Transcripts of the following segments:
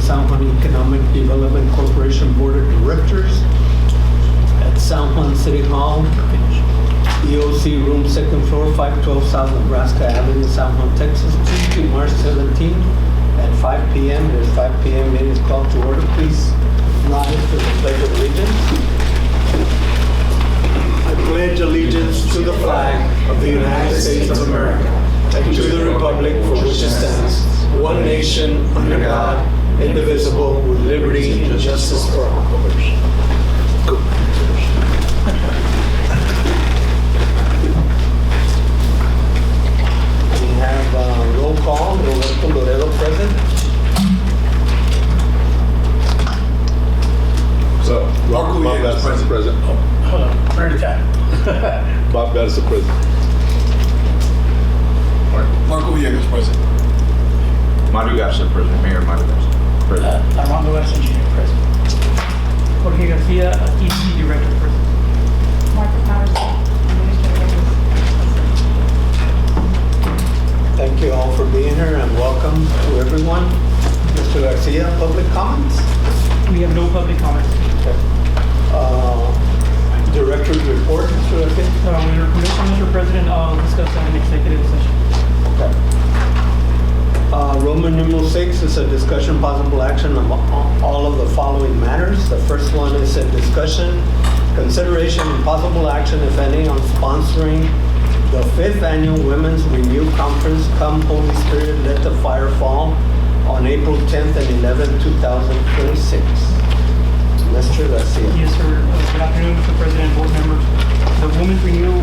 the San Juan Economic Development Corporation Board of Directors at San Juan City Hall, EOC Room, second floor, 512 South Nebraska Avenue, San Juan, Texas, Tuesday, March 17 at 5 p.m. It is 5 p.m. Meeting is called to order. Please rise for the Pledge of Allegiance. I pledge allegiance to the flag of the United States of America and to the republic for which it stands, one nation, under God, indivisible, with liberty and justice for all. We have roll call. Roberto Loredo present. So, Bob Bettis present. Oh, hold on, where is that? Bob Bettis present. Marco Villegas present. Mario Garcia present. Mayor Mario Garcia present. Armando S. Engineer present. Jorge Garcia, EDC Director present. Martha Patterson, Administrative. Thank you all for being here and welcome to everyone. Mr. Garcia, public comments? We have no public comments. Director's report, Mr. Garcia? Mr. President, I'll discuss that in executive session. Roman numeral 6 is a discussion, possible action on all of the following matters. The first one is a discussion, consideration, and possible action, if any, on sponsoring the 5th Annual Women's Renew Conference, Come Holy Spirit, Let the Fire Fall, on April 10th and 11th, 2026. Mr. Garcia. Yes, sir. Good afternoon, Mr. President, board members. The Women's Renew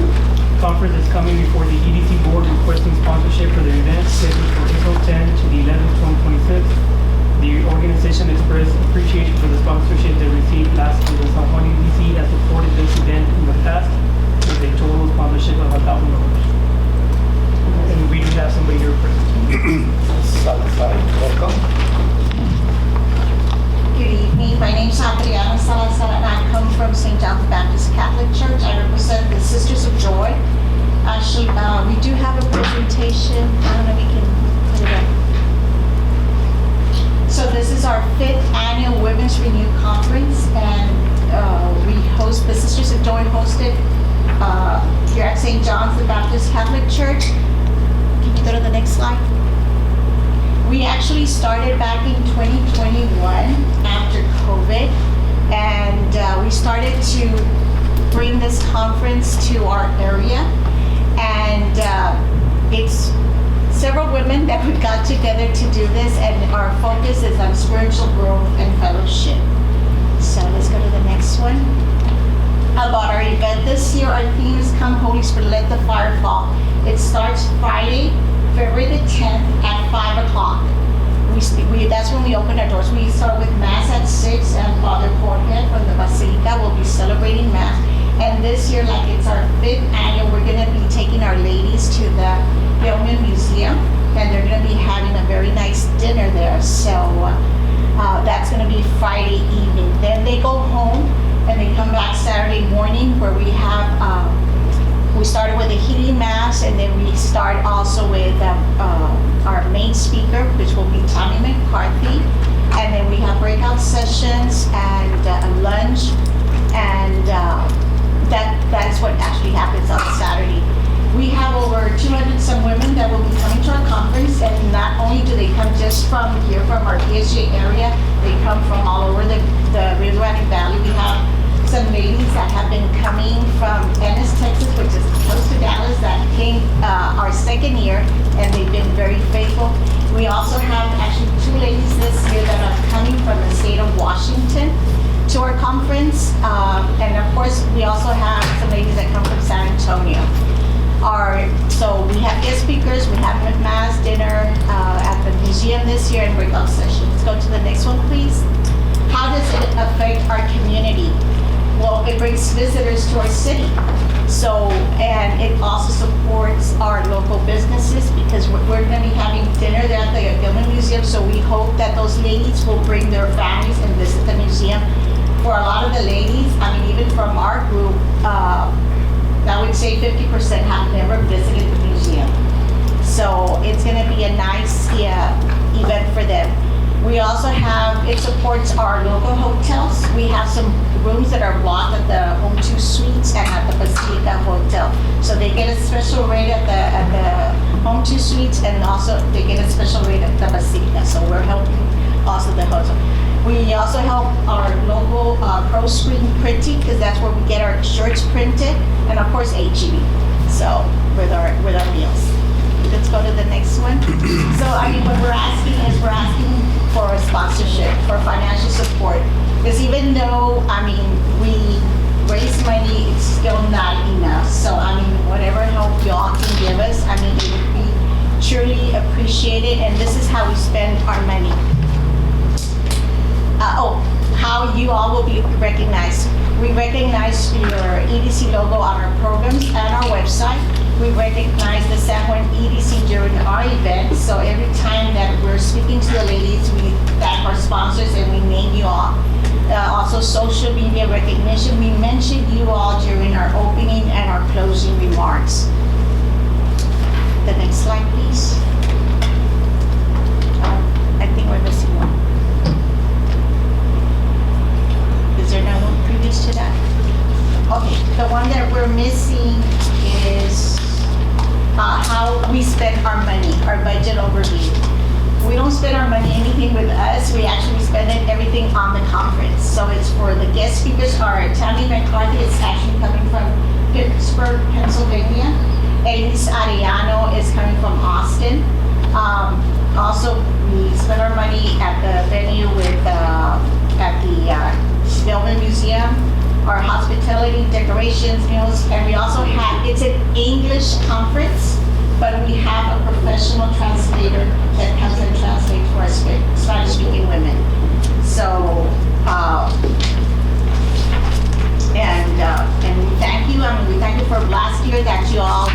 Conference is coming before the EDC board requesting sponsorship for the event scheduled for April 10 to the 11th, 2026. The organization expressed appreciation for the sponsorship they received last year. The San Juan EDC has supported this event in the past with a total sponsorship of $1,000. And we do have somebody here present. Welcome. Good evening. My name is Adriana Salazar and I come from St. John's Baptist Catholic Church. I represent the Sisters of Joy. Actually, we do have a presentation. I don't know if we can put it up. So this is our 5th Annual Women's Renew Conference, and we host, the Sisters of Joy hosted here at St. John's the Baptist Catholic Church. Can you go to the next slide? We actually started back in 2021 after COVID, and we started to bring this conference to our area, and it's several women that we got together to do this, and our focus is on spiritual growth and fellowship. So let's go to the next one. About our event this year, our theme is Come Holy Spirit, Let the Fire Fall. It starts Friday, February the 10th at 5 o'clock. That's when we open our doors. We start with Mass at 6, and Father Jorge from the Basilica will be celebrating Mass. And this year, like it's our 5th annual, we're going to be taking our ladies to the Yeoman Museum, and they're going to be having a very nice dinner there. So that's going to be Friday evening. Then they go home, and they come back Saturday morning, where we have we started with a healing mass, and then we start also with our main speaker, which will be Tommy McCarthy, and then we have breakout sessions and a lunch, and that's what actually happens on Saturday. We have over 200 some women that will be coming to our conference, and not only do they come just from here, from our PSJ area, they come from all over the Rio Grande Valley. We have some ladies that have been coming from Ennis, Texas, which is close to Dallas, that came our second year, and they've been very faithful. We also have actually 2 ladies this year that are coming from the state of Washington to our conference, and of course we also have some ladies that come from San Antonio. So we have guest speakers, we have mass dinner at the museum this year, and breakout sessions. Let's go to the next one, please. How does it affect our community? Well, it brings visitors to our city. So, and it also supports our local businesses, because we're going to be having dinner there at the Gilman Museum. So we hope that those ladies will bring their families and visit the museum. For a lot of the ladies, I mean, even from our group, I would say 50% have never visited the museum. So it's going to be a nice event for them. We also have It supports our local hotels. We have some rooms that are blocked at the Home 2 Suites and at the Basilica Hotel. So they get a special rate at the Home 2 Suites, and also they get a special rate at the Basilica. So we're helping also the hotel. We also help our local pro screen printing, because that's where we get our shirts printed, and of course HEB. So with our meals. Let's go to the next one. So I mean, what we're asking for a sponsorship, for financial support. Because even though, I mean, we raise money, it's still not enough. So I mean, whatever help y'all can give us, I mean, it would be truly appreciated. And this is how we spend our money. How you all will be recognized. We recognize your EDC logo on our programs and our website. We recognize the San Juan EDC during our events. So every time that we're speaking to the ladies, we thank our sponsors and we name you all. Also social media recognition. We mention you all during our opening and our closing remarks. The next slide, please. I think we're missing one. Is there another one previous to that? Okay, the one that we're missing is how we spend our money, our budget overview. We don't spend our money anything with us. We actually spend it everything on the conference. So it's for the guest speakers. Our Tammy McCarthy is actually coming from Pittsburgh, Pennsylvania. Elise Arellano is coming from Austin. Also, we spend our money at the venue at the Spelman Museum, our hospitality, decorations, meals, and we also have, it's an English conference, but we have a professional translator that comes and translates for us Spanish-speaking women. So, and we thank you. I mean, we thank you for last year that you all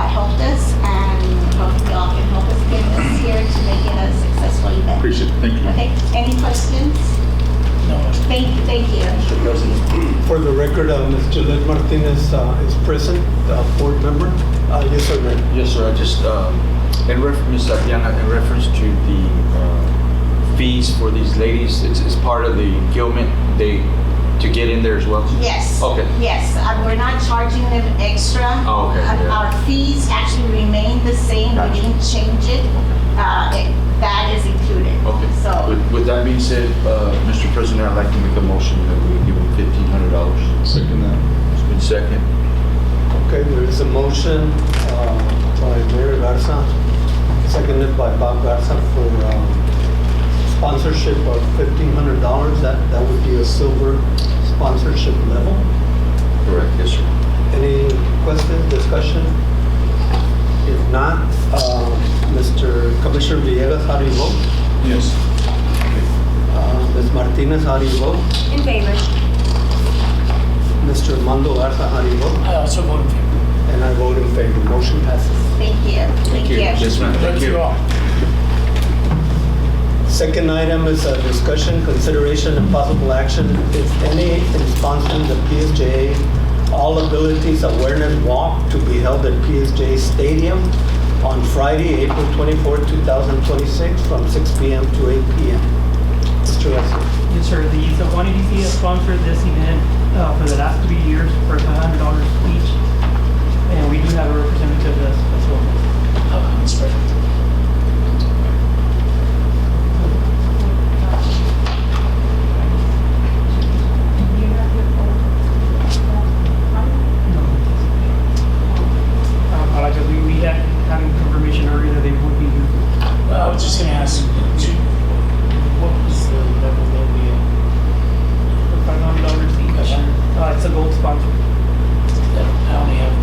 helped us, and hope you all can help us again this year to make it a successful event. Appreciate it. Thank you. Okay, any questions? No. Thank you. Mr. President. For the record, Mr. Liz Martinez is present, board member. Yes, sir, Mayor. Yes, sir. I just, Ms. Tatiana, in reference to the fees for these ladies, it's part of the gilman, to get in there as well? Yes. Okay. Yes, we're not charging them extra. Oh, okay, yeah. Our fees actually remain the same. Gotcha. We didn't change it. That is included. Okay. So, With that being said, Mr. President, I'd like to make a motion that we give them $1,500. Second that. It's been second. Okay, there is a motion by Mayor Garza, seconded by Bob Garza for sponsorship of $1,500. That would be a silver sponsorship level. Correct, yes, sir. Any questions, discussion? If not, Mr. Commissioner Villegas, how do you vote? Yes. Ms. Martinez, how do you vote? in favor. Mr. Armando Garza, how do you vote? I also vote in favor. And I vote in favor. Motion passes. Thank you. Thank you. Yes, ma'am. Thank you. all. Second item is a discussion, consideration, and possible action, if any, in sponsoring the PSJA All Abilities Awareness Walk to be held at PSJ Stadium on Friday, April 24, 2026, from 6 p.m. to 8 p.m. Mr. Russell. Yes, sir. The San Juan EDC has sponsored this event for the last 3 years for $500 each, and we do have a representative as well. Mr. President. We had having confirmation earlier that they would be here. I was just gonna ask, what was the level that we For $500 each. It's a gold sponsor. I only have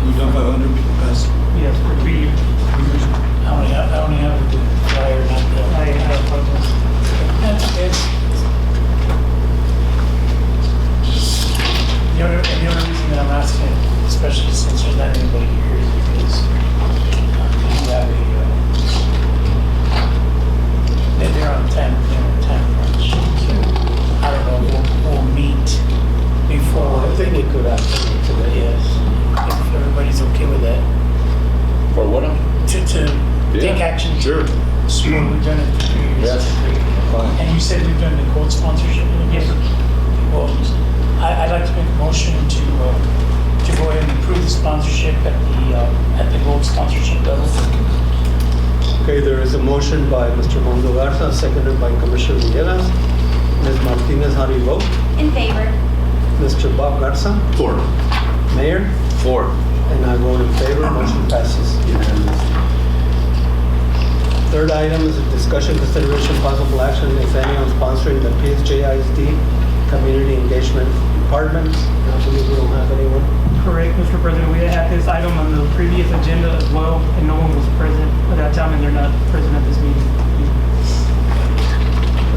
We've done 500 past Yes, for 3 years. years. I only have the flyer, not the. I apologize. That's okay. The only reason that I'm asking, especially since there's not anybody here, is because you have they're on time crunch. So I don't know, we'll meet before. I think we could have today. Yes, if everybody's okay with that. For what? To take action. Sure. So we've done it for 3 years. Yes. Fine. And you said we've done the court sponsorship? Yes, sir. Well, I'd like to make a motion to go ahead and approve the sponsorship at the gold sponsorship level. Okay, there is a motion by Mr. Mondo Garza, seconded by Commissioner Villegas. Ms. Martinez, how do you vote? In favor. Mr. Bob Garza? Four. Mayor? 4. And I vote in favor, motion passes unanimously. Third item is a discussion, consideration, possible action, if any, on sponsoring the PSJISD Community Engagement Department. I believe we don't have anyone. Correct, Mr. President. We had this item on the previous agenda as well, and no one was present at that time, and they're not present at this meeting.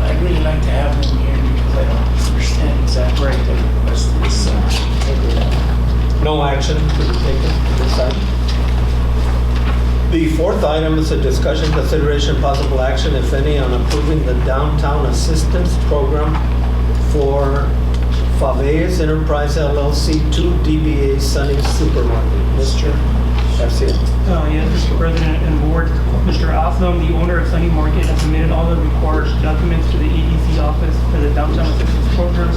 I'd really like to have them here because I don't understand exactly what the rest of this. No action to be taken to this item. The fourth item is a discussion, consideration, possible action, if any, on approving the Downtown Assistance Program for Faves Enterprise LLC 2 DBA Sunny Supermarket. Mr. Garcia. Yes, Mr. President and Board, Mr. Oslam, the owner of Sunny Market, has submitted all the required documents to the EDC office for the Downtown Assistance Program.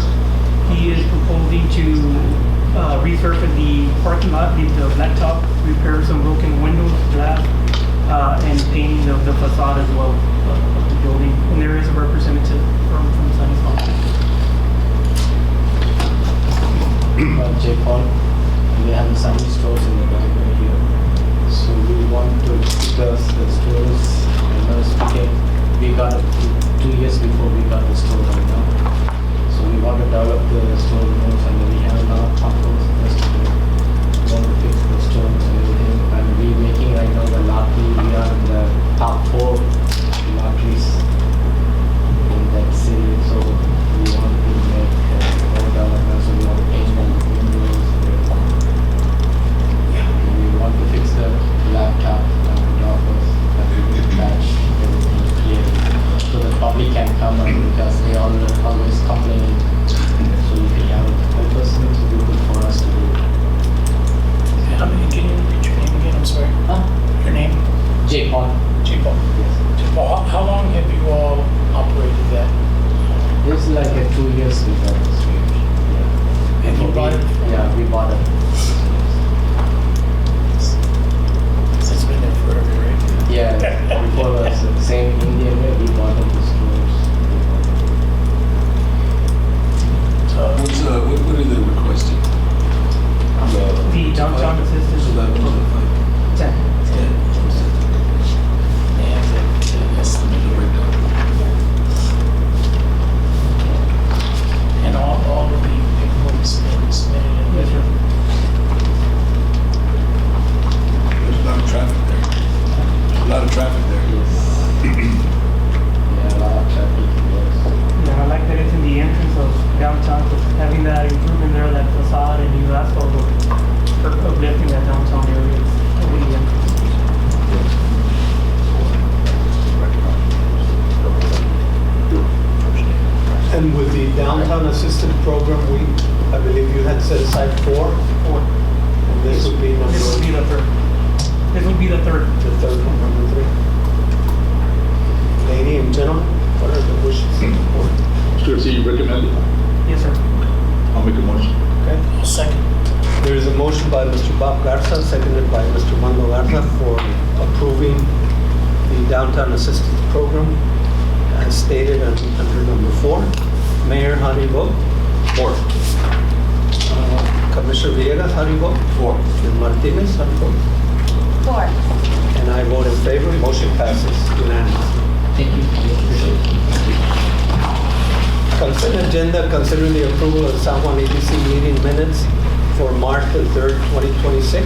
He is proposing to resurface the parking lot, leave the blacktop, repair some broken windows, glass, and painting of the facade as well of the building. And there is a representative from Sunny's Market. J. Paul, we have the Sunny stores in the back right here. So we want to discuss the stores, we got it 2 years before we got the store right now. So we want to develop the store more, and we have a lot of potholes. We want to fix the stores and everything. And we're making right now the lottery, we are in the top 4 lotteries in that city. So we want to make more development, so we want to paint them windows and everything. And we want to fix the laptop and the dockers and we patch everything clear so the public can come and because they all always complaining. So if we have a person to do good for us to do. Can you repeat your name again? I'm sorry. Huh? Your name? J. Paul. J. Paul. Yes. J. Paul, how long have you all operated that? This is like 2 years we got this range. Yeah. And you bought it? Yeah, we bought it. So it's been there forever, right? Yeah, before was the same Indian way we bought it the stores. What are they requesting? The Downtown Assistance. 10. They have the estimated breakdown. And all of the paperwork is submitted. Yes, sir. There's a lot of traffic there. There's a lot of traffic there. Yeah, a lot of traffic. Yes. Yeah, I like that it's in the entrance of downtown, because having that improvement there, that facade and new asphalt will uplifting that downtown area. It's really entrance. And with the Downtown Assistance Program, I believe you had set aside 4? 4. And this would be number... This will be the third. This will be the third. The third one, number 3. Lady and gentlemen, what are the wishes of the board? Mr. Garcia, you recommend it? Yes, sir. I'll make a motion. Okay. I'll second. There is a motion by Mr. Bob Garza, seconded by Mr. Mando Garza for approving the Downtown Assistance Program as stated under number 4. Mayor, how do you vote? 4. Commissioner Villegas, how do you vote? 4. Ms. Martinez, how do you vote? 4. And I vote in favor, motion passes unanimously. Thank you. Consent agenda, consider the approval of San Juan EDC meeting minutes for March the 3rd, 2026.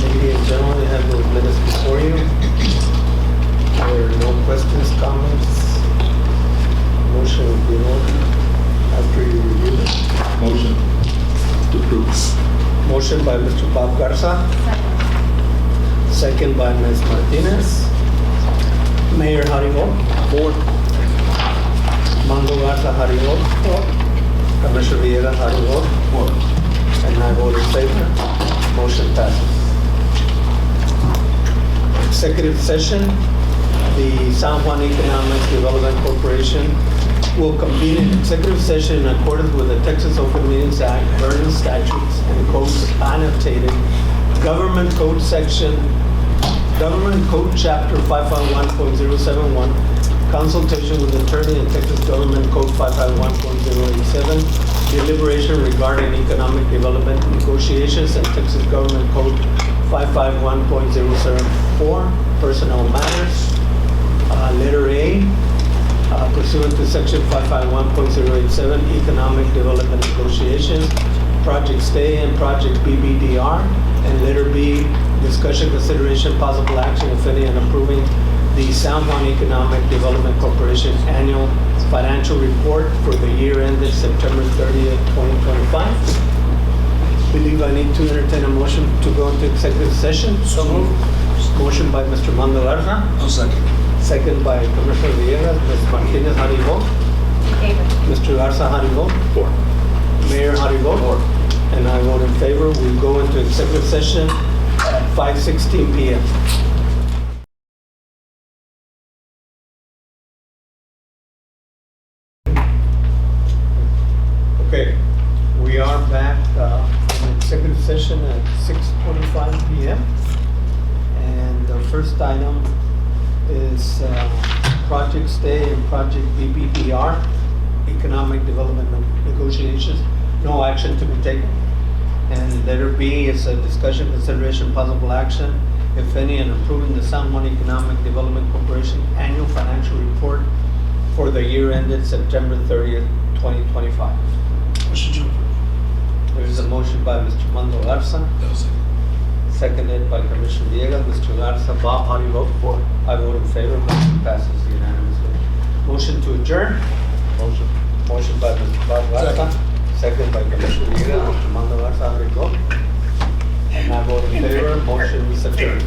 Ladies and gentlemen, you have those minutes before you. There are no questions, comments. Motion will be in order after you review it. Motion to approve. Motion by Mr. Bob Garza, second by Ms. Martinez. Mayor, how do you vote? 4. Mando Garza, how do you vote? 4. Commissioner Villegas, how do you vote? 4. And I vote in favor. Motion passes. executive session. The San Juan Economic Development Corporation will convene an executive session in accordance with the Texas Open Meetings Act, Vernon statutes and codes annotated, Government Code Section, Government Code Chapter 551.071, consultation with attorney and Texas Government Code 551.087, deliberation regarding economic development negotiations and Texas Government Code 551.074, personnel matters. Letter A, pursuant to section 551.087, economic development negotiations, project stay and project BBDR. And letter B, discussion, consideration, possible action, if any, on approving the San Juan Economic Development Corporation annual financial report for the year ended September 30th, 2025. Believe I need to entertain a motion to go into executive session. So moved. Motion by Mr. Mando Garza, No second. second by Commissioner Villegas. Ms. Martinez, how do you vote? Mr. Garza, how do you vote? For. Mayor, how do you vote? For. And I vote in favor. We go into executive session at 5:16 p.m. Okay, we are back in executive session at 6:25 p.m. And the first item is project stay and project BBDR, economic development negotiations. No action to be taken. And letter B is a discussion, consideration, possible action, if any, on approving the San Juan Economic Development Corporation annual financial report for the year ended September 30th, 2025. Motion to approve. There is a motion by Mr. Mando Garza, No second. seconded by Commissioner Villegas. Mr. Garza, Bob, how do you vote? For. I vote in favor. Motion passes unanimously. Motion to adjourn. Motion. Motion by Mr. Bob Garza, second by Commissioner Villegas. Mr. Mando Garza, how do you vote? And I vote in favor. Motion is adjourned.